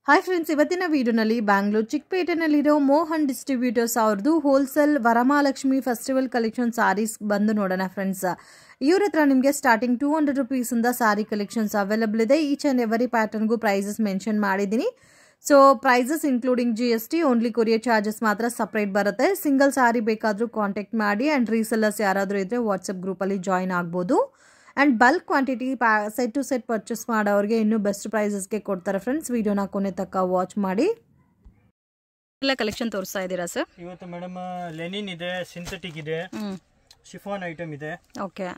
Hi friends, ಇವತ್ತಿನ ವಿಡಿಯೋನಲ್ಲಿ ಬ್ಯಾಂಗ್ಳೂರ್ ಚಿಕ್ಕಪೇಟೆನಲ್ಲಿರೋ ಮೋಹನ್ ಡಿಸ್ಟ್ರಿಬ್ಯೂಟರ್ಸ್ ಅವ್ರದ್ದು wholesale Varamahalakshmi festival collection saris ಬಂದು ನೋಡೋಣ ಫ್ರೆಂಡ್ಸ್. ಇವ್ರ ಹತ್ರ ನಿಮಗೆ ಸ್ಟಾರ್ಟಿಂಗ್ 200 rupees ಇಂದ ಸಾರಿ ಕಲೆಕ್ಷನ್ಸ್ ಅವೈಲಬಲ್ ಇದೆ. ಈಚ್ ಅಂಡ್ ಎವರಿ ಪ್ಯಾಟರ್ನ್ಗೂ ಪ್ರೈಸಸ್ ಮೆನ್ಷನ್ ಮಾಡಿದ್ದೀನಿ. So prices including GST, only courier charges ಮಾತ್ರ ಸಪ್ರೇಟ್ ಬರುತ್ತೆ. ಸಿಂಗಲ್ ಸಾರಿ ಬೇಕಾದರೂ ಕಾಂಟ್ಯಾಕ್ಟ್ ಮಾಡಿ ಆ್ಯಂಡ್ ರೀಸೆಲ್ಲರ್ಸ್ ಯಾರಾದರೂ ಇದ್ದರೆ ವಾಟ್ಸಪ್ ಗ್ರೂಪಲ್ಲಿ ಜಾಯ್ನ್ ಆಗ್ಬೋದು. And bulk quantity set to set purchase ಮಾಡೋರಿಗೆ ಇನ್ನೂ ಬೆಸ್ಟ್ ಪ್ರೈಸಸ್ಗೆ ಕೊಡ್ತಾರೆ ಫ್ರೆಂಡ್ಸ್. ವಿಡಿಯೋನ ಕೊನೆ ತನಕ ವಾಚ್ ಮಾಡಿ. ಎಲ್ಲ ಕಲೆಕ್ಷನ್ ತೋರಿಸ್ತಾ ಇದ್ದೀರಾ ಸರ್? ಇವತ್ತು ಮೇಡಮ್ ಲೆನಿನ್ ಇದೆ, ಸಿಂಥೆಟಿಕ್ ಇದೆ, ಶಿಫಾನ್ ಐಟಮ್ ಇದೆ. ಓಕೆ,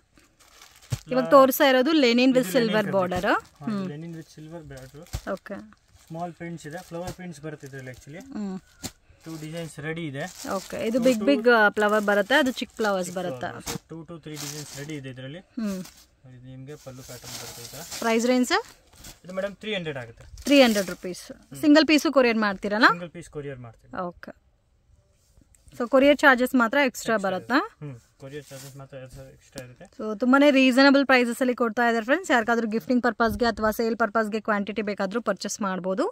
ಇವಾಗ ತೋರಿಸ್ತಾ ಇರೋದು Lenin with silver border. Lenin with silver border. Okay, small prints ಇದೆ, ಫ್ಲವರ್ ಪ್ರಿಂಟ್ಸ್ ಬರುತ್ತೆ ಇದರಲ್ಲಿ. ಆಕ್ಚುಲಿ 2 ಡಿಸೈನ್ಸ್ ರೆಡಿ ಇದೆ. ಓಕೆ, ಇದು ಬಿಗ್ ಬಿಗ್ ಫ್ಲವರ್ ಬರುತ್ತೆ, ಅದು ಚಿಕ್ಕ ಫ್ಲವರ್ಸ್ ಬರುತ್ತೆ. 2 to 3 ಡಿಸೈನ್ಸ್ ರೆಡಿ ಇದೆ ಇದರಲ್ಲಿ. ಇದು ನಿಮಗೆ ಪಲ್ಲು ಪ್ಯಾಟರ್ನ್ ಬರುತ್ತೆ. ಈಗ ಪ್ರೈಸ್ ರೇಂಜ್ ಇದು ಮೇಡಮ್ 300 ಆಗುತ್ತೆ. 300 rupees. ಸಿಂಗಲ್ ಪೀಸು ಕೊರಿಯರ್ ಮಾಡ್ತೀರಲ್ಲ? ಸಿಂಗಲ್ ಪೀಸ್ ಕೊರಿಯರ್ ಮಾಡ್ತೀವಿ. ಓಕೆ, ಸೊ ಕೊರಿಯರ್ ಚಾರ್ಜಸ್ ಮಾತ್ರ ಎಕ್ಸ್ಟ್ರಾ ಬರುತ್ತಾ? ಕೊರಿಯರ್ ಚಾರ್ಜಸ್ ಮಾತ್ರ ಎಕ್ಸ್ಟ್ರಾ ಇರುತ್ತೆ. ಸೊ ತುಂಬಾನೇ ರೀಸನಬಲ್ ಪ್ರೈಸಸ್ ಅಲ್ಲಿ ಕೊಡ್ತಾ ಇದ್ದಾರೆ ಫ್ರೆಂಡ್ಸ್. ಯಾರಿಗಾದ್ರೂ ಗಿಫ್ಟಿಂಗ್ ಪರ್ಪಸ್ಗೆ ಅಥವಾ ಸೇಲ್ ಪರ್ಪಸ್ಗೆ ಕ್ವಾಂಟಿಟಿ ಬೇಕಾದರೂ ಪರ್ಚೇಸ್ ಮಾಡ್ಬೋದು.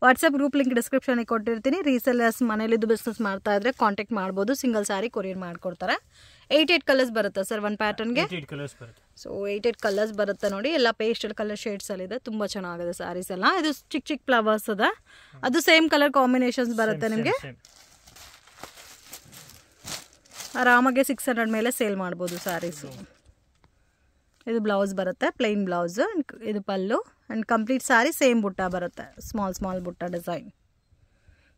ವಾಟ್ಸಪ್ ಗ್ರೂಪ್ ಲಿಂಕ್ ಡಿಸ್ಕ್ರಿಪ್ಷನ್ಗೆ ಕೊಟ್ಟಿರ್ತೀನಿ. ರೀಸೆಲ್ಲರ್ಸ್ ಮನೇಲಿದ್ದು ಬಿಸ್ನೆಸ್ ಮಾಡ್ತಾ ಇದ್ರೆ ಕಾಂಟ್ಯಾಕ್ಟ್ ಮಾಡ್ಬೋದು. ಸಿಂಗಲ್ ಸಾರಿ ಕೊರಿಯರ್ ಮಾಡ್ಕೊಡ್ತಾರೆ. 8 ಕಲರ್ಸ್ ಬರುತ್ತೆ ಸರ್ ಒಂದು ಪ್ಯಾಟರ್ನ್ಗೆ. 8 ಕಲರ್ಸ್ ಬರುತ್ತೆ. ಸೊ 8 ಕಲರ್ಸ್ ಬರುತ್ತೆ ನೋಡಿ. ಎಲ್ಲ ಪೇಸ್ಟಲ್ ಕಲರ್ ಶೇಡ್ಸ್ ಅಲ್ಲಿ ಇದೆ. ತುಂಬಾ ಚೆನ್ನಾಗಿದೆ ಸ್ಯಾರೀಸ್ ಎಲ್ಲ. ಇದು ಚಿಕ್ಕ ಚಿಕ್ಕ ಫ್ಲವರ್ಸ್ ಅದ, ಅದು ಸೇಮ್ ಕಲರ್ ಕಾಂಬಿನೇಷನ್ಸ್ ಬರುತ್ತೆ ನಿಮಗೆ. ಆರಾಮಾಗೆ 600 ಮೇಲೆ ಸೇಲ್ ಮಾಡ್ಬೋದು ಸ್ಯಾರೀಸು. ಇದು ಬ್ಲೌಸ್ ಬರುತ್ತೆ, ಪ್ಲೈನ್ ಬ್ಲೌಸ್. ಇದು pallu and complete sari same butta ಬರುತ್ತೆ, small small butta design.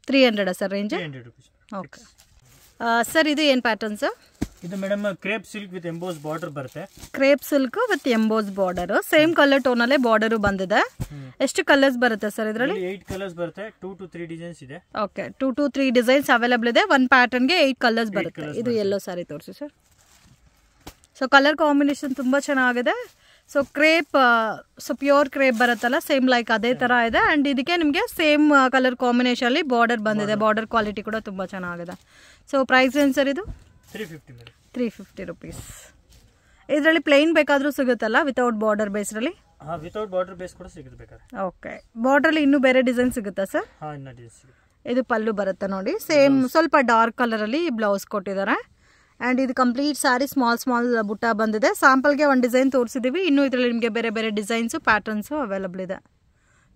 300 sir range? 300 rupees. Okay sir, ಇದು ಏನು ಪ್ಯಾಟರ್ನ್ ಸರ್? ಇದು madam crepe silk with emboss border ಬರುತ್ತೆ. Crepe silk with emboss border, same colour tone ಅಲ್ಲೇ ಬಾರ್ಡರ್ ಬಂದಿದೆ. ಎಷ್ಟು ಕಲರ್ಸ್ ಬರುತ್ತೆ ಸರ್ ಇದರಲ್ಲಿ? 8 ಕಲರ್ಸ್ ಬರುತ್ತೆ. 2 to 3 ಡಿಸೈನ್ಸ್ ಇದೆ. ಓಕೆ, 2 to 3 ಡಿಸೈನ್ಸ್ ಅವೈಲಬಲ್ ಇದೆ. ಒಂದು ಪ್ಯಾಟರ್ನ್ಗೆ 8 ಕಲರ್ಸ್ ಬರುತ್ತೆ. ಇದು ಯೆಲ್ಲೋ ಸಾರಿ ತೋರಿಸಿ ಸರ್. ಸೊ ಕಲರ್ ಕಾಂಬಿನೇಷನ್ ತುಂಬ ಚೆನ್ನಾಗಿದೆ. So crepe, so pure crepe ಬರುತ್ತಲ್ಲ, ಸೇಮ್ ಲೈಕ್ ಅದೇ ಥರ ಇದೆ. ಆ್ಯಂಡ್ ಇದಕ್ಕೆ ನಿಮಗೆ ಸೇಮ್ ಕಲರ್ ಕಾಂಬಿನೇಷನಲ್ಲಿ ಬಾರ್ಡರ್ ಬಂದಿದೆ. ಬಾರ್ಡರ್ ಕ್ವಾಲಿಟಿ ಕೂಡ ತುಂಬ ಚೆನ್ನಾಗಿದೆ. ಸೊ ಪ್ರೈಸ್ ಏನು ಸರ್ ಇದು? 350 rupees. ಇದರಲ್ಲಿ ಪ್ಲೈನ್ ಬೇಕಾದರೂ ಸಿಗುತ್ತಲ್ಲ, ವಿತೌಟ್ ಬಾರ್ಡರ್ ಬೇಸ್ರಲ್ಲಿ? ವಿತೌಟ್ ಬಾರ್ಡರ್ ಬೇಸ್ ಕೂಡ ಸಿಗುತ್ತೆ ಬೇಕಾದ್ರೆ. ಓಕೆ, ಬಾರ್ಡ್ರಲ್ಲಿ ಇನ್ನೂ ಬೇರೆ ಡಿಸೈನ್ ಸಿಗುತ್ತಾ ಸರ್? ಇದು ಪಲ್ಲು ಬರುತ್ತೆ ನೋಡಿ, ಸೇಮ್ ಸ್ವಲ್ಪ ಡಾರ್ಕ್ ಕಲರಲ್ಲಿ ಬ್ಲೌಸ್ ಕೊಟ್ಟಿದ್ದಾರೆ. ಆ್ಯಂಡ್ ಇದು ಕಂಪ್ಲೀಟ್ ಸಾರಿ ಸ್ಮಾಲ್ ಸ್ಮಾಲ್ ಬುಟ್ಟ ಬಂದಿದೆ. ಸ್ಯಾಂಪಲ್ಗೆ ಒಂದು ಡಿಸೈನ್ ತೋರಿಸಿದ್ದೀವಿ. ಇನ್ನೂ ಇದರಲ್ಲಿ ನಿಮಗೆ ಬೇರೆ ಬೇರೆ ಡಿಸೈನ್ಸು ಪ್ಯಾಟರ್ನ್ಸು ಅವೈಲಬಲ್ ಇದೆ.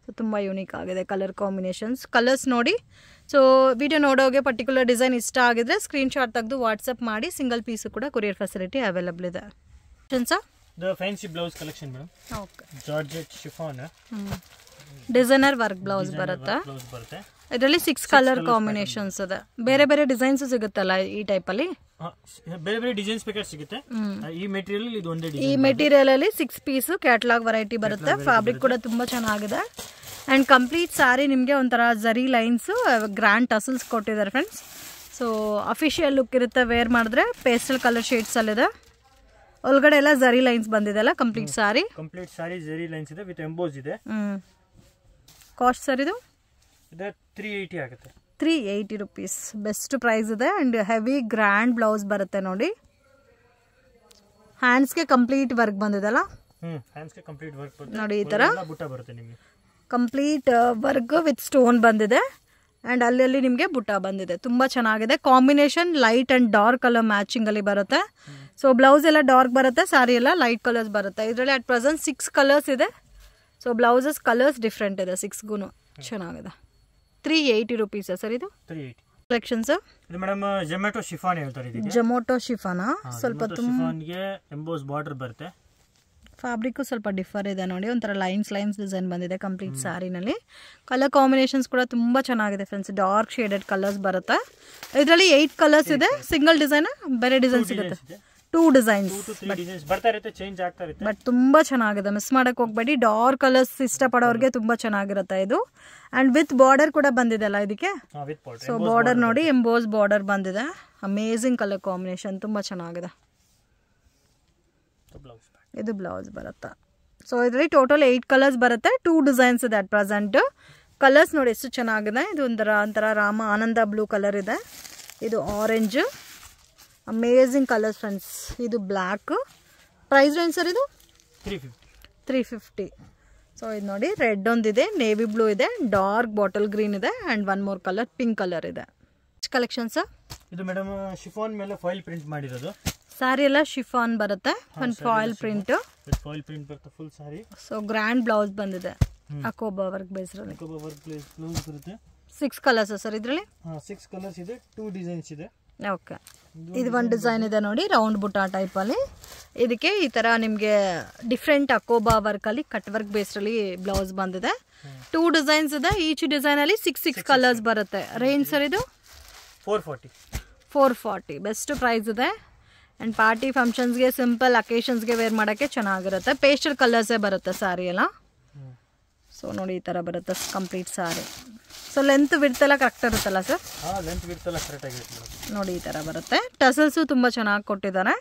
ಸೊ ತುಂಬ ಯೂನಿಕ್ ಆಗಿದೆ ಕಲರ್ ಕಾಂಬಿನೇಷನ್ಸ್. ಕಲರ್ಸ್ ನೋಡಿ. ಸೊ ವಿಡಿಯೋ ನೋಡೋಗೆ ಪರ್ಟಿಕ್ಯುಲರ್ ಡಿಸೈನ್ ಇಷ್ಟ ಆಗಿದ್ರೆ ಸ್ಕ್ರೀನ್ಶಾಟ್ ತೆಗೆದು ವಾಟ್ಸಪ್ ಮಾಡಿ. ಸಿಂಗಲ್ ಪೀಸು ಕೂಡ ಕೊರಿಯರ್ ಫೆಸಿಲಿಟಿ ಅವೈಲಬಲ್ ಇದೆ. Fancy blouse collection madam. Okay, georgette chiffon designer work blouse ಬರುತ್ತೆ. ಇದರಲ್ಲಿ 6 ಕಲರ್ ಕಾಂಬಿನೇಷನ್ಸ್ ಇದೆ. ಬೇರೆ ಬೇರೆ ಡಿಸೈನ್ಸ್ ಸಿಗುತ್ತಲ್ಲ ಈ ಟೈಪಲ್ಲಿ? ಬೇರೆ ಬೇರೆ ಡಿಸೈನ್ಸ್ ಬೇಕಾದ್ರೆ ಸಿಗುತ್ತೆ. ಈ ಮೆಟೀರಿಯಲ್ ಇದು ಒಂದೇ ಡಿಸೈನ್. ಈ ಮೆಟೀರಿಯಲ್ ಅಲ್ಲಿ 6 ಪೀಸ್ ಕ್ಯಾಟಲಾಗ್ ವೆರೈಟಿ ಬರುತ್ತೆ. ಫ್ಯಾಬ್ರಿಕ್ ಕೂಡ ತುಂಬಾ ಚೆನ್ನಾಗಿದೆ. ಅಂಡ್ ಕಂಪ್ಲೀಟ್ ಸಾರಿ ನಿಮಗೆ ಒಂಥರ ಜರಿ ಲೈನ್ಸ್, ಗ್ರ್ಯಾಂಡ್ ಟಸಲ್ಸ್ ಕೊಟ್ಟಿದ್ದಾರೆ ಫ್ರೆಂಡ್ಸ್. ಸೊ ಅಫಿಷಿಯಲ್ ಲುಕ್ ಇರುತ್ತೆ. ವೇರ್ ಮಾಡಿದ್ರೆ ಪೇಸ್ಟಲ್ ಕಲರ್ ಶೇಡ್ಸ್ ಅಲ್ಲಿದೆ. ಒಳಗಡೆ ಎಲ್ಲ ಜರಿ ಲೈನ್ಸ್ ಬಂದಿದೆ ಅಲ್ಲ ಕಂಪ್ಲೀಟ್ ಸಾರಿ. ಕಂಪ್ಲೀಟ್ ಸಾರಿ ಜರಿ ಲೈನ್ಸ್ ಇದೆ ವಿತ್ ಎಂಬೋಸ್ ಇದೆ. ಕಾಸ್ಟ್ ಸರ್ ಇದು? 380 ಆಗುತ್ತೆ. 380 rupees. ಬೆಸ್ಟ್ ಪ್ರೈಸ್ ಇದೆ. ಅಂಡ್ ಹೆವಿ ಗ್ರ್ಯಾಂಡ್ ಬ್ಲೌಸ್ ಬರುತ್ತೆ ನೋಡಿ. ಹ್ಯಾಂಡ್ಸ್ಗೆ ಕಂಪ್ಲೀಟ್ ವರ್ಕ್ ಬಂದಿದೆಲ್ಲ ಹ್ಯಾಂಡ್ಸ್ಗೆ ಕಂಪ್ಲೀಟ್ ವರ್ಕ್ ಬರುತ್ತೆ ನೋಡಿ. ಈ ತರ ಬುಟ್ಟ ಬರುತ್ತೆ ನಿಮಗೆ. ಕಂಪ್ಲೀಟ್ ವರ್ಕ್ ವಿತ್ ಸ್ಟೋನ್ ಬಂದಿದೆ. ಅಂಡ್ ಅಲ್ಲಿ ನಿಮಗೆ ಬುಟ್ಟ ಬಂದಿದೆ. ತುಂಬಾ ಚೆನ್ನಾಗಿದೆ. Combination light and dark colour matching ಅಲ್ಲಿ ಬರುತ್ತೆ. ಸೊ ಬ್ಲೌಸ್ ಎಲ್ಲ ಡಾರ್ಕ್ ಬರುತ್ತೆ, ಸಾರಿ ಎಲ್ಲ ಲೈಟ್ ಕಲರ್ಸ್ ಬರುತ್ತೆ. ಇದರಲ್ಲಿ ಅಟ್ ಪ್ರೆಸೆಂಟ್ 6 ಕಲರ್ಸ್ ಇದೆ. ಸೊ ಬ್ಲೌಸಸ್ ಕಲರ್ಸ್ ಡಿಫ್ರೆಂಟ್ ಇದೆ 6ಗೂ. ಚೆನ್ನಾಗಿದೆ. 380 rupees ಸರ್ ಇದು? 380 ಕಲೆಕ್ಷನ್ಸ್. ಇದು ಮೇಡಮ್ ಜೊಮ್ಯಾಟೊ ಶಿಫಾನ್ ಹೇಳ್ತಾರೆ ಇದಕ್ಕೆ. ಜೊಮ್ಯಾಟೊ ಶಿಫಾನ್ ಸ್ವಲ್ಪ ಶಿಫಾನ್ಗೆ ಎಂಬೋಸ್ ಬಾರ್ಡರ್ ಬರುತ್ತೆ. ಫ್ಯಾಬ್ರಿಕ್ ಸ್ವಲ್ಪ ಡಿಫರ್ ಇದೆ ನೋಡಿ. ಒಂಥರ ಲೈನ್ಸ್ ಡಿಸೈನ್ ಬಂದಿದೆ ಕಂಪ್ಲೀಟ್ ಸಾರಿನಲ್ಲಿ. ಕಲರ್ ಕಾಂಬಿನೇಷನ್ಸ್ ಕೂಡ ತುಂಬಾ ಚೆನ್ನಾಗಿದೆ ಫ್ರೆಂಡ್ಸ್. ಡಾರ್ಕ್ ಶೇಡೆಡ್ ಕಲರ್ಸ್ ಬರುತ್ತೆ. ಇದರಲ್ಲಿ 8 ಕಲರ್ಸ್ ಇದೆ. ಸಿಂಗಲ್ ಡಿಸೈನ್, ಬೇರೆ ಡಿಸೈನ್ ಸಿಗುತ್ತೆ. 2 ಡಿಸೈನ್ಸ್ ಬರ್ತಾ ಇರುತ್ತೆ, ಚೇಂಜ್ ಆಗ್ತಾ ಇರುತ್ತೆ. ಬಟ್ ತುಂಬಾ ಚೆನ್ನಾಗಿದೆ. ಮಿಸ್ ಮಾಡಕ್ ಹೋಗ್ಬೇಡಿ. ಡಾರ್ಕ್ ಕಲರ್ಸ್ ಇಷ್ಟಪಡೋರಿಗೆ ತುಂಬಾ ಚೆನ್ನಾಗಿರುತ್ತೆ ಇದು. ಅಂಡ್ ವಿತ್ ಬಾರ್ಡರ್ ಕೂಡ ಬಂದಿದೆ ಅಲ್ಲ ಇದಕ್ಕೆ. ಸೊ ಬಾರ್ಡರ್ ನೋಡಿ, ಎಂಬೋಸ್ ಬಾರ್ಡರ್ ಬಂದಿದೆ. ಅಮೇಜಿಂಗ್ ಕಲರ್ ಕಾಂಬಿನೇಷನ್, ತುಂಬಾ ಚೆನ್ನಾಗಿದೆ. ಇದು ಬ್ಲೌಸ್ ಬರುತ್ತೆ. ಸೊ ಇದರಲ್ಲಿ ಟೋಟಲ್ 8 ಕಲರ್ಸ್ ಬರುತ್ತೆ. 2 ಡಿಸೈನ್ಸ್ ಇದೆ ಅಟ್ ಪ್ರೆಸೆಂಟ್. ಕಲರ್ಸ್ ನೋಡಿ ಎಷ್ಟು ಚೆನ್ನಾಗಿದೆ. ಇದು ಒಂಥರ ರಾಮ ಆನಂದ ಬ್ಲೂ ಕಲರ್ ಇದೆ. ಇದು ಆರೆಂಜ್. Amazing colours friends. ಇದು ಬ್ಲ್ಯಾಕ್. ಪ್ರೈಸ್ ರೇಂಜ್ ಸರ್ ಇದು? 350. ಸೊ ಇದು ನೋಡಿ ರೆಡ್ ಒಂದಿದೆ, ನೇವಿ ಬ್ಲೂ ಇದೆ, ಡಾರ್ಕ್ ಬಾಟಲ್ ಗ್ರೀನ್ ಇದೆ and one more colour pink colour ಇದೆ. ಕಲೆಕ್ಷನ್ಸ್ ಇದು ಮೇಡಮ್ ಶಿಫಾನ್ ಮೇಲೆ ಫಾಯಿಲ್ ಪ್ರಿಂಟ್ ಮಾಡಿರೋದು. ಸಾರಿ ಎಲ್ಲ ಶಿಫಾನ್ ಬರುತ್ತೆ, ಒಂದು ಫಾಯಿಲ್ ಪ್ರಿಂಟ್ ಬರುತ್ತೆ ಫುಲ್ ಸಾರಿ. ಸೊ ಗ್ರ್ಯಾಂಡ್ ಬ್ಲೌಸ್ ಬಂದಿದೆ, ಅಕೋಬಾ ವರ್ಕ್ ಬೇಸ್ ಬರುತ್ತೆ. 6 ಕಲರ್ಸ್ ಸರ್ ಇದರಲ್ಲಿ? 6 ಕಲರ್ಸ್ ಇದೆ, 2 ಡಿಸೈನ್ಸ್ ಇದೆ. ಓಕೆ, ಇದು ಒಂದು ಡಿಸೈನ್ ಇದೆ ನೋಡಿ ರೌಂಡ್ ಬುಟ್ಟ ಟೈಪ್ ಅಲ್ಲಿ. ಇದಕ್ಕೆ ಈ ತರ ನಿಮಗೆ ಡಿಫ್ರೆಂಟ್ ಅಕೋಬಾ ವರ್ಕ್ ಅಲ್ಲಿ ಕಟ್ ವರ್ಕ್ ಬೇಸ್ ಅಲ್ಲಿ ಬ್ಲೌಸ್ ಬಂದಿದೆ. 2 ಡಿಸೈನ್ಸ್ ಇದೆ, ಈಚ್ ಡಿಸೈನ್ ಅಲ್ಲಿ 6 ಕಲರ್ಸ್ ಬರುತ್ತೆ. ರೇಂಜ್ ಸರ್ ಇದು 440 ಬೆಸ್ಟ್ ಪ್ರೈಸ್ ಇದೆ. ಅಂಡ್ ಪಾರ್ಟಿ ಫಂಕ್ಷನ್ಸ್ಗೆ ಸಿಂಪಲ್ ಅಕೇಶನ್ಸ್ಗೆ ವೇರ್ ಮಾಡೋಕ್ಕೆ ಚೆನ್ನಾಗಿರುತ್ತೆ. ಪೇಸ್ಟಲ್ ಕಲರ್ಸೇ ಬರುತ್ತೆ ಸಾರಿ ಎಲ್ಲ. ಸೊ ನೋಡಿ ಈ ಥರ ಬರುತ್ತೆ ಕಂಪ್ಲೀಟ್ ಸಾರಿ. ಸೊ ಲೆಂತ್ ವಿಡ್ತ್ ಎಲ್ಲ ಕರೆಕ್ಟ್ ಇರುತ್ತಲ್ಲ ಸರ್? ನೋಡಿ ಈ ಥರ ಬರುತ್ತೆ. ಟಸಲ್ಸು ತುಂಬ ಚೆನ್ನಾಗಿ ಕೊಟ್ಟಿದ್ದಾರೆ.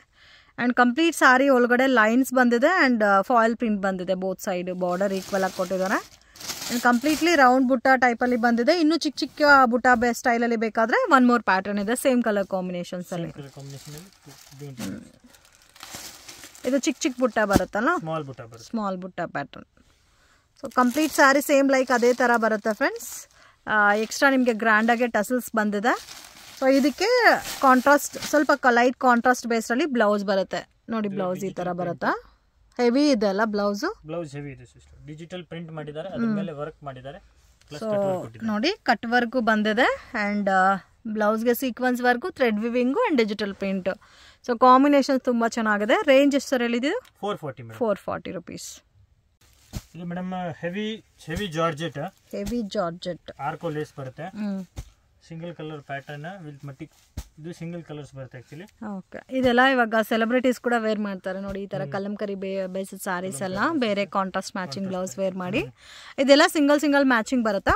ಆ್ಯಂಡ್ ಕಂಪ್ಲೀಟ್ ಸಾರಿ ಒಳಗಡೆ ಲೈನ್ಸ್ ಬಂದಿದೆ ಆ್ಯಂಡ್ ಫಾಯಿಲ್ ಪ್ರಿಂಟ್ ಬಂದಿದೆ. ಬೋತ್ ಸೈಡ್ ಬಾರ್ಡರ್ ಈಕ್ವಲ್ ಆಗಿ ಕೊಟ್ಟಿದ್ದಾರೆ. ಆ್ಯಂಡ್ ಕಂಪ್ಲೀಟ್ಲಿ ರೌಂಡ್ ಬುಟ್ಟ ಟೈಪಲ್ಲಿ ಬಂದಿದೆ. ಇನ್ನೂ ಚಿಕ್ಕ ಚಿಕ್ಕ ಬುಟ್ಟ ಸ್ಟೈಲಲ್ಲಿ ಬೇಕಾದರೆ ಒನ್ ಮೋರ್ ಪ್ಯಾಟರ್ನ್ ಇದೆ ಸೇಮ್ ಕಲರ್ ಕಾಂಬಿನೇಷನ್ಸಲ್ಲಿ. ಇದು ಚಿಕ್ಕ ಚಿಕ್ಕ ಬುಟ್ಟ ಬರುತ್ತಲ್ಲ, ಸ್ಮಾಲ್ ಬುಟ್ಟ pattern. So complete sari same like ಅದೇ ಥರ ಬರುತ್ತೆ ಫ್ರೆಂಡ್ಸ್. ಎಕ್ಸ್ಟ್ರಾ ನಿಮಗೆ ಗ್ರ್ಯಾಂಡಾಗೆ ಟಸಲ್ಸ್ ಬಂದಿದೆ. ಸೊ ಇದಕ್ಕೆ ಕಾಂಟ್ರಾಸ್ಟ್ ಸ್ವಲ್ಪ ಲೈಟ್ ಕಾಂಟ್ರಾಸ್ಟ್ ಬೇಸ್ಡಲ್ಲಿ ಬ್ಲೌಸ್ ಬರುತ್ತೆ ನೋಡಿ. ಬ್ಲೌಸ್ ಈ ಥರ ಬರುತ್ತಾ? ಹೆವಿ ಇದೆ ಅಲ್ಲ ಬ್ಲೌಸು? ಬ್ಲೌಸ್ ಹೆವಿ ಇದೆ ಸಿಸ್ಟರ್. ಡಿಜಿಟಲ್ ಪ್ರಿಂಟ್ ಮಾಡಿದ್ದಾರೆ, ಅದರ ಮೇಲೆ ವರ್ಕ್ ಮಾಡಿದ್ದಾರೆ. ಸೊ ನೋಡಿ ಕಟ್ ವರ್ಕು ಬಂದಿದೆ and ಬ್ಲೌಸ್ಗೆ sequence work, thread weaving and digital print. So combination ತುಂಬ ಚೆನ್ನಾಗಿದೆ. ರೇಂಜ್ ಎಷ್ಟು ಸರ್ ಹೇಳಿದ್ದು? 440 ರುಪೀಸ್. ಇದು ಮೇಡಮ್ ಹೆವಿ ಜಾರ್ಜೆಟ್. ಆರ್ಕೋ ಲೇಸ್ ಬರುತ್ತೆ. ಸಿಂಗಲ್ ಕಲರ್ ಪ್ಯಾಟರ್ನ್ ವಿತ್ ಮಟ್ಟಿ. ಇದು ಸಿಂಗಲ್ ಕಲರ್ಸ್ ಬರುತ್ತೆ ಆಕ್ಚುಲಿ. ಓಕೆ, ಇದೆಲ್ಲ ಇವಾಗ ಸೆಲೆಬ್ರಿಟೀಸ್ ಕೂಡ ವೇರ್ ಮಾಡ್ತಾರೆ ನೋಡಿ. ಈ ತರ ಕಲಂಕರಿ ಬೇಸಿದ ಸಾರೀಸ್ ಎಲ್ಲ ಬೇರೆ ಕಾಂಟ್ರಾಸ್ಟ್ ಮ್ಯಾಚಿಂಗ್ ಬ್ಲೌಸ್ ವೇರ್ ಮಾಡಿ. ಇದೆಲ್ಲ ಸಿಂಗಲ್ ಮ್ಯಾಚಿಂಗ್ ಬರುತ್ತಾ?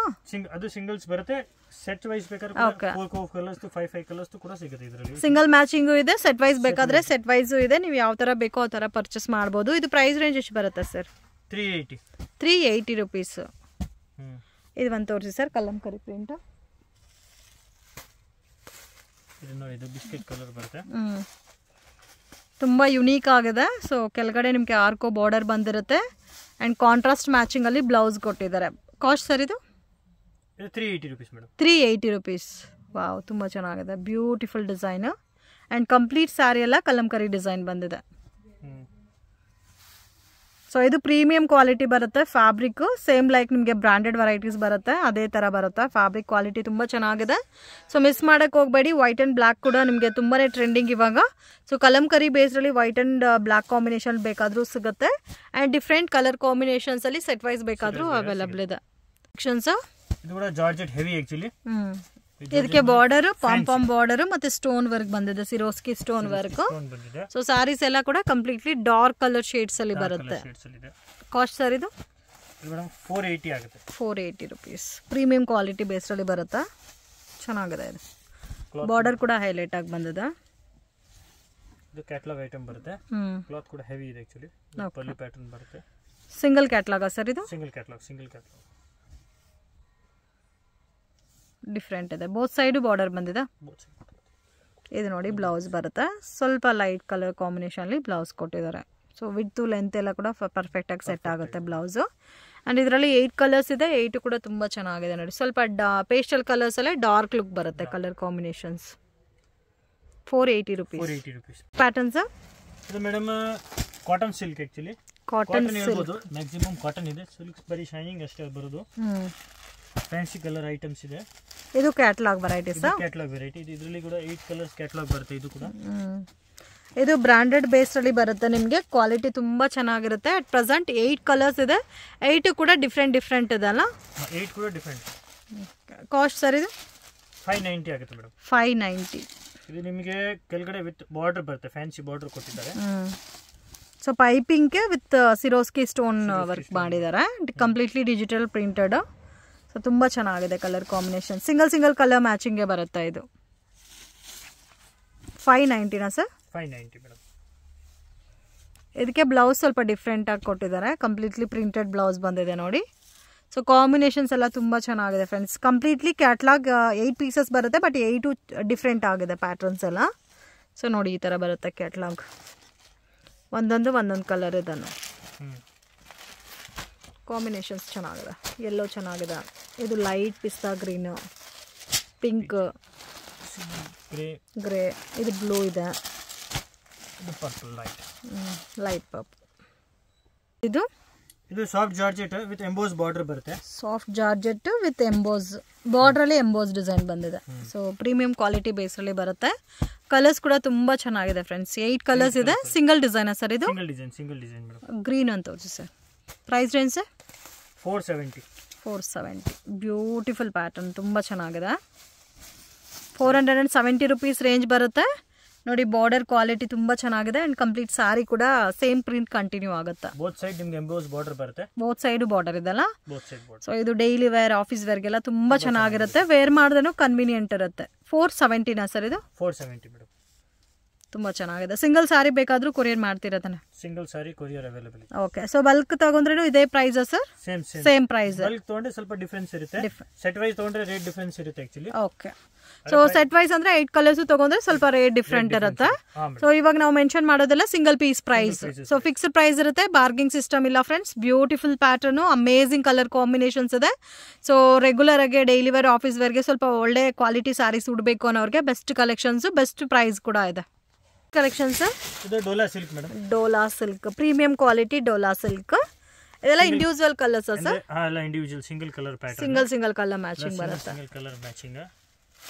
ಅದು ಸಿಂಗಲ್ಸ್ ಬರುತ್ತೆ. ಸೆಟ್ ವೈಸ್ ಬೇಕಾದ್ರೆ 4 ಕಲರ್ಸ್ 5 ಕಲರ್ಸ್ ಕೂಡ ಸಿಗುತ್ತೆ ಇದರಲ್ಲಿ. ಸಿಂಗಲ್ ಮ್ಯಾಚಿಂಗು ಇದೆ, ಸೆಟ್ ವೈಸ್ ಬೇಕಾದ್ರೆ ಸೆಟ್ ವೈಸು ಇದೆ. ನೀವು ಯಾವ ತರ ಬೇಕೋ ಆ ತರ ಪರ್ಚೇಸ್ ಮಾಡಬಹುದು. ಇದು ಪ್ರೈಸ್ ರೇಂಜ್ ಎಷ್ಟು ಬರುತ್ತೆ ಸರ್? 380 ರುಪೀಸ್. ಇದು ಒಂದು ತೋರಿಸಿ ಸರ್ ಕಲಂಕರಿ ಪ್ರಿಂಟ್. ಇದು ಬಿಸ್ಕೆಟ್ ಕಲರ್ ಬರುತ್ತೆ. ತುಂಬ ಯುನೀಕ್ ಆಗಿದೆ. ಸೊ ಕೆಳಗಡೆ ನಿಮಗೆ ಆರ್ಕೋ ಬಾರ್ಡರ್ ಬಂದಿರುತ್ತೆ ಆ್ಯಂಡ್ ಕಾಂಟ್ರಾಸ್ಟ್ ಮ್ಯಾಚಿಂಗ್ ಅಲ್ಲಿ ಬ್ಲೌಸ್ ಕೊಟ್ಟಿದ್ದಾರೆ. ಕಾಸ್ಟ್ ಸರ್ ಇದು? 380 ರುಪೀಸ್ ಮೇಡಮ್. 380 ರುಪೀಸ್. ವಾವ್, ತುಂಬ ಚೆನ್ನಾಗಿದೆ. Beautiful design and complete sari ಎಲ್ಲ ಕಲಂಕರಿ ಡಿಸೈನ್ ಬಂದಿದೆ. ಸೊ ಇದು ಪ್ರೀಮಿಯಂ ಕ್ವಾಲಿಟಿ ಬರುತ್ತೆ. ಫ್ಯಾಬ್ರಿಕ್ ಸೇಮ್ ಲೈಕ್ ನಿಮಗೆ ಬ್ರಾಂಡೆಡ್ ವೆರೈಟೀಸ್ ಬರುತ್ತೆ ಅದೇ ಥರ ಬರುತ್ತೆ. ಫ್ಯಾಬ್ರಿಕ್ ಕ್ವಾಲಿಟಿ ತುಂಬ ಚೆನ್ನಾಗಿದೆ. ಸೊ ಮಿಸ್ ಮಾಡೋಕ್ಕೆ ಹೋಗಬೇಡಿ. ವೈಟ್ ಆ್ಯಂಡ್ ಬ್ಲ್ಯಾಕ್ ಕೂಡ ನಿಮಗೆ ತುಂಬಾ ಟ್ರೆಂಡಿಂಗ್ ಇವಾಗ. ಸೊ ಕಲಂಕರಿ ಬೇಸ್ಡಲ್ಲಿ ವೈಟ್ ಆ್ಯಂಡ್ ಬ್ಲ್ಯಾಕ್ ಕಾಂಬಿನೇಷನ್ ಬೇಕಾದರೂ ಸಿಗುತ್ತೆ ಆ್ಯಂಡ್ ಡಿಫ್ರೆಂಟ್ ಕಲರ್ ಕಾಂಬಿನೇಷನ್ಸಲ್ಲಿ ಸೆಟ್ ವೈಸ್ ಬೇಕಾದರೂ ಅವೈಲಬಲ್ ಇದೆ. ಇದು ಕೂಡ ಜಾರ್ಜೆಟ್ ಹೆವಿ ಆಕ್ಚುಲಿ. ಇದಕ್ಕೆ ಬಾರ್ಡರ್ ಪಾಂಪಾಮ್ ಬಾರ್ಡರ್ ಮತ್ತೆ ಸ್ಟೋನ್ ವರ್ಕ್ ಬಂದಿದೆ, Swarovski stone work. So saris ಎಲ್ಲ ಕೂಡ ಕಂಪ್ಲೀಟ್ಲಿ ಡಾರ್ಕ್ ಕಲರ್ ಶೇಡ್ಸ್ ಅಲ್ಲಿ ಬರುತ್ತೆ. ಕಾಸ್ಟ್ ಸರ್ ಇದು? 480 ಆಗುತ್ತೆ. 480 ರುಪೀಸ್. ಪ್ರೀಮಿಯಂ ಕ್ವಾಲಿಟಿ ಬೇಸ್ ಅಲ್ಲಿ ಬರುತ್ತಾ? ಚೆನ್ನಾಗಿದೆ. ಇದು ಬಾರ್ಡರ್ ಕೂಡ ಹೈಲೈಟ್ ಆಗಿ ಬಂದಿದೆ. ಇದು ಕ್ಯಾಟಲಾಗ್ ಐಟಮ್ ಬರುತ್ತೆ. ಕ್ಲಾತ್ ಕೂಡ ಹೆವಿ ಇದೆ ಆಕ್ಚುಲಿ. ಪಲ್ಲಿ ಪ್ಯಾಟರ್ನ್ ಬರುತ್ತೆ. ಸಿಂಗಲ್ ಕ್ಯಾಟಲಾಗ್ ಸರ್ ಇದು? Single catalogue. ಡಿಫ್ರೆಂಟ್ ಇದೆ. ಬೋತ್ ಸೈಡ್ ಬಾರ್ಡರ್ ಬಂದಿದೆ. ಇದು ನೋಡಿ ಬ್ಲೌಸ್ ಬರುತ್ತೆ. ಸ್ವಲ್ಪ ಲೈಟ್ ಕಲರ್ ಕಾಂಬಿನೇಷನ್ ಅಲ್ಲಿ ಬ್ಲೌಸ್ ಕೊಟ್ಟಿದ್ದಾರೆ. ಸೊ ವಿಡ್ತು ಲೆಂತ್ ಎಲ್ಲ ಕೂಡ ಪರ್ಫೆಕ್ಟ್ ಆಗಿ ಸೆಟ್ ಆಗುತ್ತೆ ಬ್ಲೌಸು. ಆ್ಯಂಡ್ ಇದರಲ್ಲಿ 8 ಕಲರ್ಸ್ ಇದೆ. 8 ಕೂಡ ತುಂಬ ಚೆನ್ನಾಗಿದೆ ನೋಡಿ. ಸ್ವಲ್ಪ ಪೇಸ್ಟಲ್ ಕಲರ್ಸ್ ಅಲ್ಲೇ ಡಾರ್ಕ್ ಲುಕ್ ಬರುತ್ತೆ ಕಲರ್ ಕಾಂಬಿನೇಷನ್ಸ್. 480 ರುಪೀಸ್. ಪ್ಯಾಟರ್ನ್ಸ್ ಇದು madam cotton silk actually. Cotton ಹೇಳ್ಬೋದು, ಮ್ಯಾಕ್ಸಿಮಮ್ ಕಾಟನ್ ಇದೆ. ಸಿಲ್ಕ್ ಬರೀ ಶೈನಿಂಗ್ ಅಷ್ಟೇ ಬರೋದು. ಫ್ಯಾನ್ಸಿ ಕಲರ್ ಐಟಮ್ಸ್ ಇದೆ. ಇದು ಕ್ಯಾಟಲಾಗ್ ವೆರೈಟೀಸ್. ಕ್ಯಾಟಲಾಗ್ ವೆರೈಟಿ ಇದರಲ್ಲಿ ಕೂಡ 8 ಕಲರ್ಸ್ ಕ್ಯಾಟಲಾಗ್ ಬರುತ್ತೆ. ಇದು ಕೂಡ ಇದು ಬ್ರಾಂಡೆಡ್ ಬೇಸ್ ಅಲ್ಲಿ ಬರುತ್ತೆ. ನಿಮಗೆ ಕ್ವಾಲಿಟಿ ತುಂಬಾ ಚೆನ್ನಾಗಿರುತ್ತೆ. ಅಟ್ ಪ್ರೆಸೆಂಟ್ 8 ಕಲರ್ಸ್ ಇದೆ. 8 ಕೂಡ ಡಿಫ್ರೆಂಟ್ ಇದೆ ಅಲ್ಲ? 8 ಕೂಡ ಡಿಫ್ರೆಂಟ್. ಕಾಸ್ಟ್ ಸರ್ ಇದು? 590 ಆಗುತ್ತೆ ಮೇಡಮ್. 590. ಇದು ನಿಮಗೆ ಕೆಳಗಡೆ ವಿತ್ ಬಾರ್ಡರ್ ಬರುತ್ತೆ. ಫ್ಯಾನ್ಸಿ ಬಾರ್ಡರ್ ಕೊಟ್ಟಿದ್ದಾರೆ. So piping with Swarovski stone work ಮಾಡಿದ್ದಾರೆ. Completely digital printed. ಸೊ ತುಂಬ ಚೆನ್ನಾಗಿದೆ ಕಲರ್ ಕಾಂಬಿನೇಷನ್. ಸಿಂಗಲ್ ಕಲರ್ ಮ್ಯಾಚಿಂಗ್ಗೆ ಬರುತ್ತೆ. ಇದು 590ನಾ ಸರ್? 590 ಮೇಡಮ್. ಇದಕ್ಕೆ ಬ್ಲೌಸ್ ಸ್ವಲ್ಪ ಡಿಫ್ರೆಂಟ್ ಆಗಿ ಕೊಟ್ಟಿದ್ದಾರೆ. ಕಂಪ್ಲೀಟ್ಲಿ ಪ್ರಿಂಟೆಡ್ ಬ್ಲೌಸ್ ಬಂದಿದೆ ನೋಡಿ. ಸೊ ಕಾಂಬಿನೇಷನ್ಸ್ ಎಲ್ಲ ತುಂಬ ಚೆನ್ನಾಗಿದೆ ಫ್ರೆಂಡ್ಸ್. ಕಂಪ್ಲೀಟ್ಲಿ ಕ್ಯಾಟ್ಲಾಗ್ 8 ಪೀಸಸ್ ಬರುತ್ತೆ, ಬಟ್ 8 ಡಿಫ್ರೆಂಟ್ ಆಗಿದೆ ಪ್ಯಾಟರ್ನ್ಸ್ ಎಲ್ಲ. ಸೊ ನೋಡಿ ಈ ಥರ ಬರುತ್ತೆ ಕ್ಯಾಟ್ಲಾಗ್. ಒಂದೊಂದು ಕಲರ್ ಇದನ್ನು. ಕಾಂಬಿನೇಷನ್ಸ್ ಚೆನ್ನಾಗಿದೆ. ಯೆಲ್ಲೋ ಚೆನ್ನಾಗಿದೆ, ಇದು light pista green, pink, grey, ಇದು ಬ್ಲೂ ಇದೆ, ಇದು ಪರ್ಪಲ್ ಲೈಟ್ ಪರ್ಪಲ್. ಇದು soft georgette with emboss border ಬರುತ್ತೆ. Soft georgette with emboss border ಅಲ್ಲಿ ಎಂಬೋಸ್ ಡಿಸೈನ್ ಬಂದಿದೆ. ಸೊ ಪ್ರೀಮಿಯಂ ಕ್ವಾಲಿಟಿ ಬೇಸ್ ಅಲ್ಲಿ ಬರುತ್ತೆ. ಕಲರ್ಸ್ ಕೂಡ ತುಂಬಾ ಚೆನ್ನಾಗಿದೆ ಫ್ರೆಂಡ್ಸ್. 8 ಕಲರ್ಸ್ ಇದೆ. ಸಿಂಗಲ್ ಡಿಸೈನ್ ಸರ್ ಇದು? Single design madam. ಗ್ರೀನ್ ಅಂತ ತೋರಿಸಿ sir. Price range sir? 470. Beautiful pattern, ತುಂಬಾ ಚೆನ್ನಾಗಿದೆ. 470 ರೂಪೀಸ್ ರೇಂಜ್ ಬರುತ್ತೆ ನೋಡಿ. ಬಾರ್ಡರ್ ಕ್ವಾಲಿಟಿ ತುಂಬಾ ಚೆನ್ನಾಗಿದೆ ಅಂಡ್ ಕಂಪ್ಲೀಟ್ ಸಾರಿ ಕೂಡ ಸೇಮ್ ಪ್ರಿಂಟ್ ಕಂಟಿನ್ಯೂ ಆಗುತ್ತೆ. ಬೋತ್ ಸೈಡ್ ನಿಮಗೆ ಎಂಬೋಸ್ ಬಾರ್ಡರ್ ಬರುತ್ತೆ. ಬೋತ್ ಸೈಡ್ ಬಾರ್ಡರ್ ಇದೆಲ್ಲ. Both side border. ಸೊ ಇದು ಡೈಲಿ ವೇರ್, ಆಫೀಸ್ ವೇರ್ಗೆಲ್ಲ ತುಂಬಾ ಚೆನ್ನಾಗಿರುತ್ತೆ. ವೇರ್ ಮಾಡಿದ್ರೂ ಕನ್ವೀನಿಯಂಟ್ ಇರುತ್ತೆ. 470 ಸರ್ ಇದು? 470 ಮೇಡಮ್. ತುಂಬಾ ಚೆನ್ನಾಗಿದೆ. ಸಿಂಗಲ್ ಸಾರಿ ಬೇಕಾದ್ರೂ ಕೊರಿಯರ್ ಮಾಡ್ತಿರತ್ತಾನೆ? Single sari courier available. Okay. So bulk ತಗೊಂಡ್ರೆ ಇದೇ price sir? Same price. Bulk ತಗೊಂಡ್ರೆ ಸ್ವಲ್ಪ ಡಿಫರೆನ್ಸ್ ಇರುತ್ತೆ. ಸೆಟ್ ವೈಸ್ ತಗೊಂಡ್ರೆ ರೇಟ್ ಡಿಫರೆನ್ಸ್ ಇರುತ್ತೆ actually. Okay. So set wise ಅಂದ್ರೆ 8 ಕಲರ್ಸ್ ತಗೊಂಡ್ರೆ ಸ್ವಲ್ಪ ರೇಟ್ ಡಿಫರೆಂಟ್ ಇರುತ್ತೆ. ಸೊ ಇವಾಗ ನಾವು ಮೆನ್ಷನ್ ಮಾಡೋದೆಲ್ಲ single piece price. So fixed price ಇರುತ್ತೆ, ಬಾರ್ಗಿಂಗ್ ಸಿಸ್ಟಮ್ ಇಲ್ಲ friends. Beautiful pattern, amazing colour combinations ಇದೆ. ಸೊ ರೆಗ್ಯುಲರ್ ಆಗಿ ಡೈಲಿ ವೇರ್, ಆಫೀಸ್ ವೇರ್ಗೆ ಸ್ವಲ್ಪ ಒಳ್ಳೆ ಕ್ವಾಲಿಟಿ ಸಾರೀಸ್ ಉಡಬೇಕು ಅನ್ನೋರಿಗೆ ಬೆಸ್ಟ್ ಕಲೆಕ್ಷನ್ಸ್, ಬೆಸ್ಟ್ ಪ್ರೈಸ್ ಕೂಡ ಇದೆ. ಕಲೆಕ್ಷನ್ಸ್ ಇದು dola silk madam. Dola silk premium quality dola silk. ಇದೆಲ್ಲ ಇಂಡಿವಿಜುವಲ್ ಕಲರ್ಸ್ ಸರ್? ಎಲ್ಲ individual single colour pattern. Single colour matching ಬರುತ್ತೆ. Single colour matching.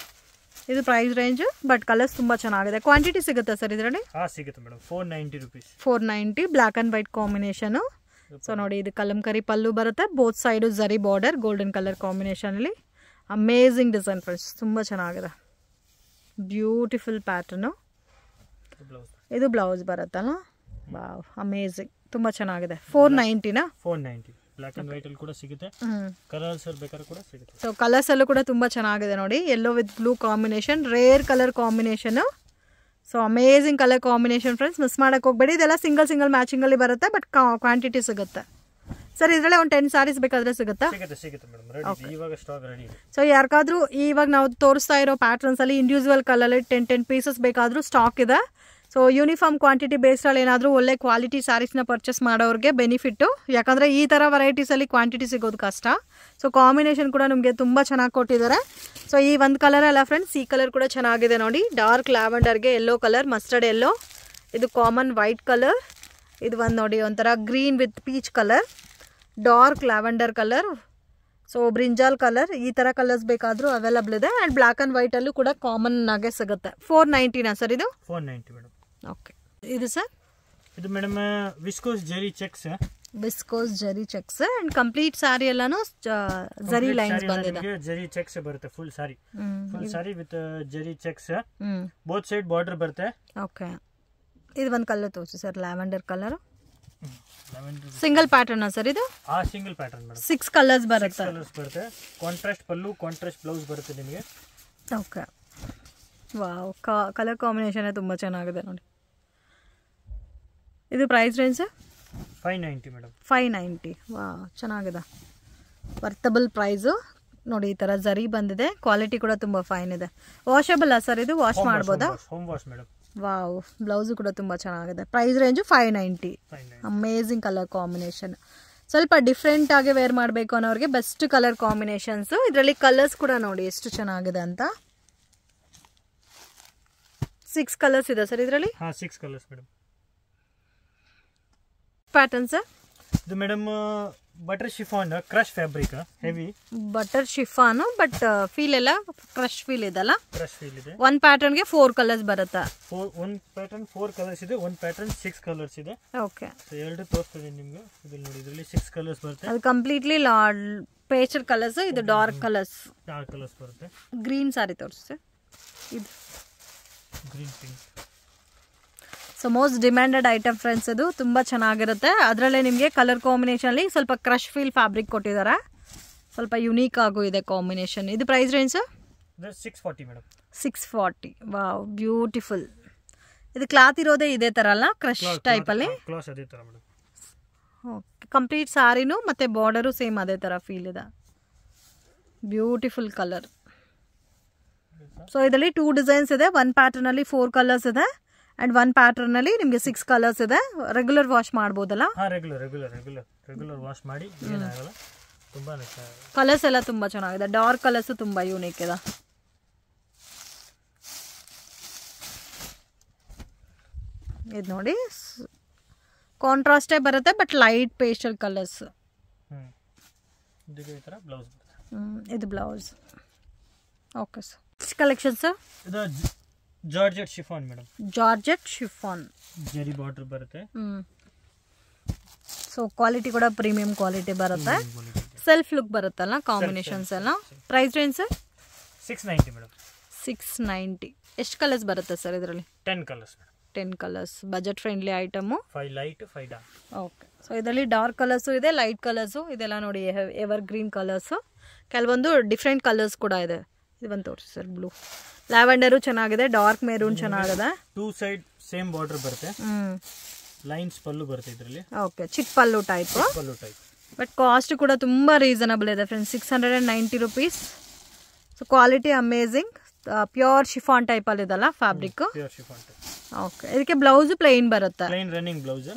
ಇದು ಪ್ರೈಸ್ ರೇಂಜ್ ಬಟ್ ಕಲರ್ಸ್ ತುಂಬಾ ಚೆನ್ನಾಗಿದೆ. ಕ್ವಾಂಟಿಟಿ ಸಿಗುತ್ತೆ ಸರ್ ಇದರಲ್ಲಿ? ಸಿಗುತ್ತೆ madam. 490 rupees. 490 black and white combination. So ನೋಡಿ, ಇದು ಕಲಂಕರಿ ಪಲ್ಲು ಬರುತ್ತೆ. ಬೋತ್ ಸೈಡ್ ಜರಿ ಬಾರ್ಡರ್, ಗೋಲ್ಡನ್ ಕಲರ್ ಕಾಂಬಿನೇಷನ್ ಅಲ್ಲಿ. ಅಮೇಸಿಂಗ್ ಡಿಸೈನ್ ಫ್ರೆಂಡ್ಸ್, ತುಂಬಾ ಚೆನ್ನಾಗಿದೆ. Beautiful pattern. ಇದು ಬ್ಲೌಸ್ ಬರುತ್ತಲ್ಲ. ವಾವ್, ಅಮೇಸಿಂಗ್, ತುಂಬಾ ಚೆನ್ನಾಗಿದೆ. 490 ನಾ? 490. ಬ್ಲಾಕ್ ಅಂಡ್ ವೈಟ್ ಅಲ್ಲಿ ಕೂಡ ಸಿಗುತ್ತೆ. ಕಲರ್ಸ್ ಬೇಕಾದ್ರೆ ಕೂಡ ಸಿಗುತ್ತೆ. ಸೊ ಕಲರ್ಸ್ ಅಲ್ಲೂ ಕೂಡ ತುಂಬಾ ಚೆನ್ನಾಗಿದೆ ನೋಡಿ. Yellow with blue combination, rare colour combination. So amazing colour combination friends, miss ಮಾಡಕ್ ಹೋಗ್ಬೇಡಿ. ಇದೆಲ್ಲ ಸಿಂಗಲ್ ಮ್ಯಾಚಿಂಗ್ ಅಲ್ಲಿ ಬರುತ್ತೆ ಬಟ್ ಕ್ವಾಂಟಿಟಿ ಸಿಗುತ್ತೆ. ಸರ್ ಇದರಲ್ಲೇ ಒಂದು 10 ಸಾರೀಸ್ ಬೇಕಾದ್ರೆ ಸಿಗುತ್ತಾ? ಸಿಗುತ್ತೆ ಮೇಡಮ್. ರೆಡಿ, ಇವಾಗ ಸ್ಟಾಕ್ ರೆಡಿ ಇದೆ. ಸೊ ಯಾರಿಗಾದ್ರೂ ಇವಾಗ ನಾವು ತೋರಿಸ್ತಾ ಇರೋ ಪ್ಯಾಟರ್ನ್ಸ್ ಅಲ್ಲಿ ಇಂಡಿವಿಜುವಲ್ ಕಲರ್ 10 ಪೀಸಸ್ ಬೇಕಾದ್ರೂ ಸ್ಟಾಕ್ ಇದೆ. ಸೊ ಯೂನಿಫಾರ್ಮ್ ಕ್ವಾಂಟಿಟಿ ಬೇಸ್ಡಲ್ಲಿ ಏನಾದರೂ ಒಳ್ಳೆ ಕ್ವಾಲಿಟಿ ಸ್ಯಾರೀಸ್ನ ಪರ್ಚೇಸ್ ಮಾಡೋರಿಗೆ ಬೆನಿಫಿಟ್ಟು. ಯಾಕಂದರೆ ಈ ಥರ ವೆರೈಟೀಸಲ್ಲಿ ಕ್ವಾಂಟಿಟಿ ಸಿಗೋದು ಕಷ್ಟ. ಸೊ ಕಾಂಬಿನೇಷನ್ ಕೂಡ ನಿಮಗೆ ತುಂಬ ಚೆನ್ನಾಗಿ ಕೊಟ್ಟಿದ್ದಾರೆ. ಸೊ ಈ ಒಂದು ಕಲರ್ ಅಲ್ಲ ಫ್ರೆಂಡ್ಸ್, ಈ ಕಲರ್ ಕೂಡ ಚೆನ್ನಾಗಿದೆ ನೋಡಿ. ಡಾರ್ಕ್ ಲ್ಯಾವೆಂಡರ್ಗೆ ಯೆಲ್ಲೋ ಕಲರ್, ಮಸ್ಟರ್ಡ್ ಯೆಲ್ಲೋ. ಇದು ಕಾಮನ್ ವೈಟ್ ಕಲರ್. ಇದು ಒಂದು ನೋಡಿ ಒಂಥರ green with peach colour, dark lavender colour, so brinjal colour. ಈ ಥರ ಕಲರ್ಸ್ ಬೇಕಾದರೂ ಅವೈಲಬಲ್ ಇದೆ. ಆ್ಯಂಡ್ ಬ್ಲ್ಯಾಕ್ ಆ್ಯಂಡ್ ವೈಟಲ್ಲೂ ಕೂಡ ಕಾಮನ್ ಆಗೆ ಸಿಗುತ್ತೆ. 490ನಾ ಸರ್ ಇದು? 490 ಮೇಡಮ್. ಓಕೆ. ಇದು ಸರ್? ಇದು madam viscose zari checks. Viscose zari checks and complete sari ಎಲ್ಲಾನು ಜರಿ ಲೈನ್ಸ್ ಬಂದಿದೆ. ಜರಿ ಚೆಕ್ಸ್ ಬರುತ್ತೆ. Full sari with zari checks. Both side border ಬರುತ್ತೆ. ಓಕೆ. ಇದು ಒಂದು ಕಲರ್ ತೋರಿಸಿ sir, lavender colour. Single pattern sir ಇದು? Single pattern madam. 6 ಕಲರ್ಸ್ ಬರುತ್ತೆ. ಕಾಂಟ್ರಾಸ್ಟ್ ಪಲ್ಲು, ಕಾಂಟ್ರಾಸ್ಟ್ ಬ್ಲೌಸ್ ಬರುತ್ತೆ ನಿಮಗೆ. ಓಕೆ. ವಾವ್, ಕಲರ್ ಕಾಂಬಿನೇಷನ್ ತುಂಬ ಚೆನ್ನಾಗಿದೆ ನೋಡಿ. ಇದು ಪ್ರೈಸ್ ರೇಂಜ್ 590 ಮೇಡಮ್. 590. ವಾವ್, ಚೆನ್ನಾಗಿದೆ. ವರ್ತಬಲ್ ಪ್ರೈಸು ನೋಡಿ. ಈ ಥರ ಜರಿ ಬಂದಿದೆ. ಕ್ವಾಲಿಟಿ ಕೂಡ ತುಂಬ ಫೈನ್ ಇದೆ. ವಾಷಬಲ್ ಸರ್ ಇದು? ವಾಶ್ ಮಾಡ್ಬೋದಾ? Home wash madam. Wow, blouse ಕೂಡ ತುಂಬ ಚೆನ್ನಾಗಿದೆ. Price range 590. Amazing colour combination. ಸ್ವಲ್ಪ ಡಿಫ್ರೆಂಟ್ ಆಗಿ ವೇರ್ ಮಾಡಬೇಕು ಅನ್ನೋರಿಗೆ ಬೆಸ್ಟ್ ಕಲರ್ ಕಾಂಬಿನೇಷನ್ಸು. ಇದರಲ್ಲಿ ಕಲರ್ಸ್ ಕೂಡ ನೋಡಿ ಎಷ್ಟು ಚೆನ್ನಾಗಿದೆ ಅಂತ. 6 ಕಲರ್ಸ್ ಇದೆ ಸರ್ ಇದರಲ್ಲಿ? 6 ಕಲರ್ಸ್ ಮೇಡಮ್. ಪ್ಯಾಟರ್ನ್ಸ್ ಇದು madam butter chiffon crush fabric, heavy butter chiffon. But feel ಎಲ್ಲ ಕ್ರಶ್ ಫೀಲ್ ಇದೆಲ್ಲ. ಕ್ರಶ್ ಫೀಲ್ ಇದೆ. ಒಂದು ಪ್ಯಾಟರ್ನ್ ಗೆ 4 ಕಲರ್ಸ್ ಬರುತ್ತೆ. ಒಂದು ಪ್ಯಾಟರ್ನ್ 4 ಕಲರ್ಸ್ ಇದೆ, ಒಂದು ಪ್ಯಾಟರ್ನ್ 6 ಕಲರ್ಸ್ ಇದೆ. ಓಕೆ. ಎರಡು ತೋರಿಸ್ತೀನಿ ನಿಮ್ಗೆ. ಇದ್ರಲ್ಲಿ ನೋಡಿ, ಇದರಲ್ಲಿ 6 ಕಲರ್ಸ್ ಬರುತ್ತೆ. ಅದು ಕಂಪ್ಲೀಟ್ಲಿ ಪೇಸ್ಟಲ್ ಕಲರ್ಸ್. ಇದು ಡಾರ್ಕ್ ಕಲರ್ಸ್ ಬರುತ್ತೆ. ಗ್ರೀನ್ ಸಾರಿ ತೋರಿಸಿ. ಇದು green pink. So most demanded item friends. ಇದು ತುಂಬ ಚೆನ್ನಾಗಿರುತ್ತೆ. ಅದರಲ್ಲೇ ನಿಮಗೆ ಕಲರ್ ಕಾಂಬಿನೇಷನಲ್ಲಿ ಸ್ವಲ್ಪ ಕ್ರಶ್ ಫೀಲ್ ಫ್ಯಾಬ್ರಿಕ್ ಕೊಟ್ಟಿದ್ದಾರೆ. ಸ್ವಲ್ಪ ಯುನೀಕ್ ಆಗು ಇದೆ ಕಾಂಬಿನೇಷನ್. ಇದು price range 640 madam. 640. Wow, beautiful. ಇದು ಕ್ಲಾತ್ ಇರೋದೇ ಇದೇ ಥರ ಅಲ್ಲ, ಕ್ರಶ್ ಟೈಪಲ್ಲಿ? ಕ್ಲಾತ್ ಅದೇ ಥರ ಮೇಡಮ್. ಓಕೆ. ಕಂಪ್ಲೀಟ್ ಸಾರಿನೂ ಮತ್ತು ಬಾರ್ಡರು ಸೇಮ್ ಅದೇ ಥರ ಫೀಲ್ ಇದೆ. Beautiful colour. ಸೊ ಇದರಲ್ಲಿ 2 ಡಿಸೈನ್ಸ್ ಇದೆ. ಒಂದು ಪ್ಯಾಟರ್ನಲ್ಲಿ 4 ಕಲರ್ಸ್ ಇದೆ ಅಂಡ್ 1 ಪ್ಯಾಟರ್ನಲ್ಲಿ ನಿಮಗೆ 6 ಕಲರ್ಸ್ ಇದೆ. ರೆಗ್ಯುಲರ್ ವಾಶ್ ಮಾಡ್ಬೋದಲ್ಲ? ರೆಗ್ಯುಲರ್ ರೆಗ್ಯುಲರ್ ವಾಶ್ ಮಾಡಿ ಏನಾಗಲ್ಲ. ತುಂಬಾ ಕಲರ್ಸ್ ಎಲ್ಲ ತುಂಬಾ ಚೆನ್ನಾಗಿದೆ. ಡಾರ್ಕ್ ಕಲರ್ಸ್ ತುಂಬಾ ಯೂನಿಕ್ ಇದೆ. ಇದು ನೋಡಿ ಕಾಂಟ್ರಾಸ್ಟೇ ಬರುತ್ತೆ ಬಟ್ ಲೈಟ್ ಪೇಸ್ಟಲ್ ಕಲರ್ಸ್. ಇದಕ್ಕೆ ಈ ತರ ಬ್ಲೌಸ್ ಬರುತ್ತೆ. ಇದು blouse. Okay sir. Collection sir ಇದು georgette chiffon madam. Georgette chiffon zari border ಬರುತ್ತೆ. ಸೊ ಕ್ವಾಲಿಟಿ ಕೂಡ ಪ್ರೀಮಿಯಂ ಕ್ವಾಲಿಟಿ ಬರುತ್ತೆ. ಸೆಲ್ಫ್ ಲುಕ್ ಬರುತ್ತಲ್ಲ ಕಾಂಬಿನೇಷನ್ಸ್ ಎಲ್ಲ. Price range sir 690 madam. 690. ಎಷ್ಟು ಕಲರ್ಸ್ ಬರುತ್ತೆ ಸರ್ ಇದರಲ್ಲಿ? 10 colours madam. 10 colours. Budget friendly item. 5 light 5 dark. Okay. So ಇದರಲ್ಲಿ ಡಾರ್ಕ್ ಕಲರ್ಸು ಇದೆ, ಲೈಟ್ ಕಲರ್ಸು ಇದೆಲ್ಲ ನೋಡಿ ಎವರ್ ಗ್ರೀನ್ ಕಲರ್ಸು. ಕೆಲವೊಂದು ಡಿಫ್ರೆಂಟ್ ಕಲರ್ಸ್ ಕೂಡ ಇದೆ. ಇದು ಒಂದು ತೋರಿಸಿ ಸರ್. ಬ್ಲೂ ಲ್ಯಾವೆಂಡರು ಚೆನ್ನಾಗಿದೆ, ಡಾರ್ಕ್ ಮೆರೂನ್ ಚೆನ್ನಾಗಿದೆ. 2 ಸೈಡ್ ಸೇಮ್ ಬಾರ್ಡರ್ ಬರುತ್ತೆ. ಲೈನ್ಸ್ ಪಲ್ಲು ಬರುತ್ತೆ ಇದರಲ್ಲಿ. ಓಕೆ, ಚಿಕ್ಕ ಪಲ್ಲು ಟೈಪ್. ಬಟ್ ಕಾಸ್ಟ್ ಕೂಡ ತುಂಬ ರೀಸನಬಲ್ ಇದೆ friends. 690 rupees. So quality amazing. Pure chiffon type ಅಲ್ಲಿ ಇದಲ್ಲ ಫ್ಯಾಬ್ರಿಕ್. ಓಕೆ. ಇದಕ್ಕೆ ಬ್ಲೌಸ್ ಪ್ಲೇನ್ ಬರುತ್ತೆ. Plain running blouse.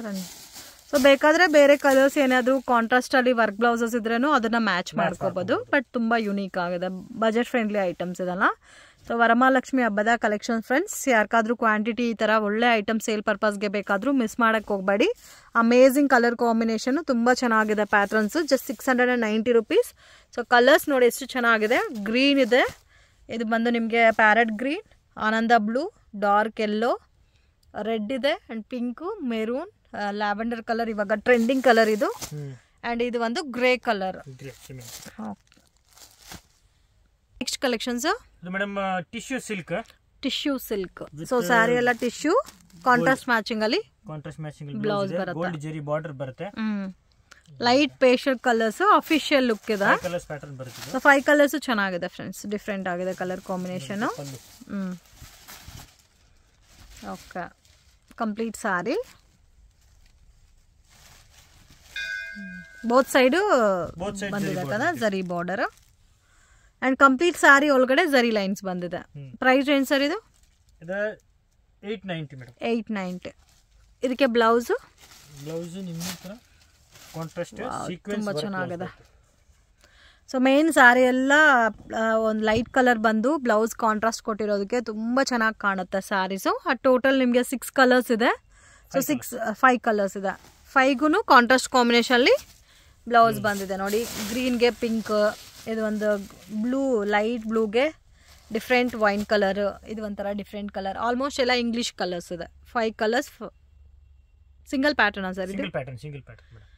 ಸೊ ಬೇಕಾದ್ರೆ ಬೇರೆ ಕಲರ್ಸ್ ಏನಾದ್ರು ಕಾಂಟ್ರಾಸ್ಟ್ ಅಲ್ಲಿ ವರ್ಕ್ ಬ್ಲೌಸಸ್ ಇದ್ರೇನು ಅದನ್ನ ಮ್ಯಾಚ್ ಮಾಡ್ಕೋಬಹುದು. ಬಟ್ ತುಂಬಾ ಯುನೀಕ್ ಆಗಿದೆ. ಬಜೆಟ್ ಫ್ರೆಂಡ್ಲಿ ಐಟಮ್ಸ್ ಇದಲ್ಲ. ಸೊ ವರಮಹಾಲಕ್ಷ್ಮಿ ಹಬ್ಬದ ಕಲೆಕ್ಷನ್ ಫ್ರೆಂಡ್ಸ್. ಯಾರಿಗಾದ್ರೂ ಕ್ವಾಂಟಿಟಿ ಈ ತರ ಒಳ್ಳೆ ಐಟಮ್ ಸೇಲ್ ಪರ್ಪಸ್ಗೆ ಬೇಕಾದ್ರೂ ಮಿಸ್ ಮಾಡಕ್ ಹೋಗ್ಬೇಡಿ. ಅಮೇಝಿಂಗ್ ಕಲರ್ ಕಾಂಬಿನೇಷನ್ ತುಂಬಾ ಚೆನ್ನಾಗಿದೆ. Patterns just 690 rupees. So colours ನೋಡಿ ಎಷ್ಟು ಚೆನ್ನಾಗಿದೆ. ಗ್ರೀನ್ ಇದೆ, ಇದು ಬಂದು ನಿಮಗೆ ಪ್ಯಾರೆಟ್ ಗ್ರೀನ್, ಆನಂದ ಬ್ಲೂ, ಡಾರ್ಕ್ ಯೆಲ್ಲೋ, ರೆಡ್ ಇದೆ and pink, maroon, lavender colour ಇವಾಗ ಟ್ರೆಂಡಿಂಗ್ ಕಲರ್ ಇದು. ಅಂಡ್ ಇದು ಒಂದು grey colour. Next collections madam tissue silk. Tissue silk. So sari ಎಲ್ಲ ಟಿಶ್ಯೂ ಕಾಂಟ್ರಾಸ್ಟ್ ಮ್ಯಾಚಿಂಗ್ ಅಲ್ಲಿ. ಕಾಂಟ್ರಾಸ್ಟ್ ಮ್ಯಾಚಿಂಗ್ ಬ್ಲೌಸ್ ಬರುತ್ತೆ. ಗೋಲ್ಡ್ ಜರಿ ಬಾರ್ಡರ್ ಬರುತ್ತೆ. Light pastel colours. Official look ಇದೆ. Colours pattern ಬರುತ್ತೆ. ಸೊ 5 ಕಲರ್ಸ್ ಚೆನ್ನಾಗಿದೆ ಫ್ರೆಂಡ್ಸ್. ಡಿಫ್ರೆಂಟ್ ಆಗಿದೆ colour combination. Okay. Complete sari both side ಬಂದಿದೆ కదా ಜರಿ ಬಾರ್ಡರ್. ಅಂಡ್ ಕಂಪ್ಲೀಟ್ ಸ್ಯಾರಿ ಒಳಗಡೆ ಜರಿ ಲೈನ್ಸ್ ಬಂದಿದೆ. ಪ್ರೈಸ್ ರೇಂಜ್ ಸರ್ ಇದು? 890 ಮೇಡಮ್. 890. ಇದಕ್ಕೆ ಬ್ಲೌಸ್ ನಿಮ್ಮ ತರ ಕಾಂಟ್ರಾಸ್ಟ್ ಸೀಕ್ವೆನ್ಸ್ ತುಂಬಾ ಚೆನ್ನಾಗಿದೆ. ಸೊ ಮೇನ್ ಸ್ಯಾರಿ ಎಲ್ಲ ಒಂದು ಲೈಟ್ ಕಲರ್ ಬಂದು ಬ್ಲೌಸ್ ಕಾಂಟ್ರಾಸ್ಟ್ ಕೊಟ್ಟಿರೋದಕ್ಕೆ ತುಂಬಾ ಚೆನ್ನಾಗಿ ಕಾಣುತ್ತೆ ಸ್ಯಾರೀಸು. ಟೋಟಲ್ ನಿಮಗೆ 6 ಕಲರ್ಸ್ ಇದೆ. ಸೊ 5 ಕಲರ್ಸ್ ಇದೆ. 5ಗೂ ಕಾಂಟ್ರಾಸ್ಟ್ ಕಾಂಬಿನೇಷನ್ ಅಲ್ಲಿ ಬ್ಲೌಸ್ ಬಂದಿದೆ ನೋಡಿ. ಗ್ರೀನ್ಗೆ ಪಿಂಕ್, ಇದು ಒಂದು ಬ್ಲೂ, ಲೈಟ್ ಬ್ಲೂಗೆ ಡಿಫ್ರೆಂಟ್ ವೈನ್ ಕಲರ್, ಇದು ಒಂಥರ ಡಿಫ್ರೆಂಟ್ ಕಲರ್. ಆಲ್ಮೋಸ್ಟ್ ಎಲ್ಲ ಇಂಗ್ಲಿಷ್ ಕಲರ್ಸ್ ಇದೆ. 5 ಕಲರ್ಸ್. ಸಿಂಗಲ್ ಪ್ಯಾಟರ್ನ್ ಸರ್ ಇದು? Single pattern madam.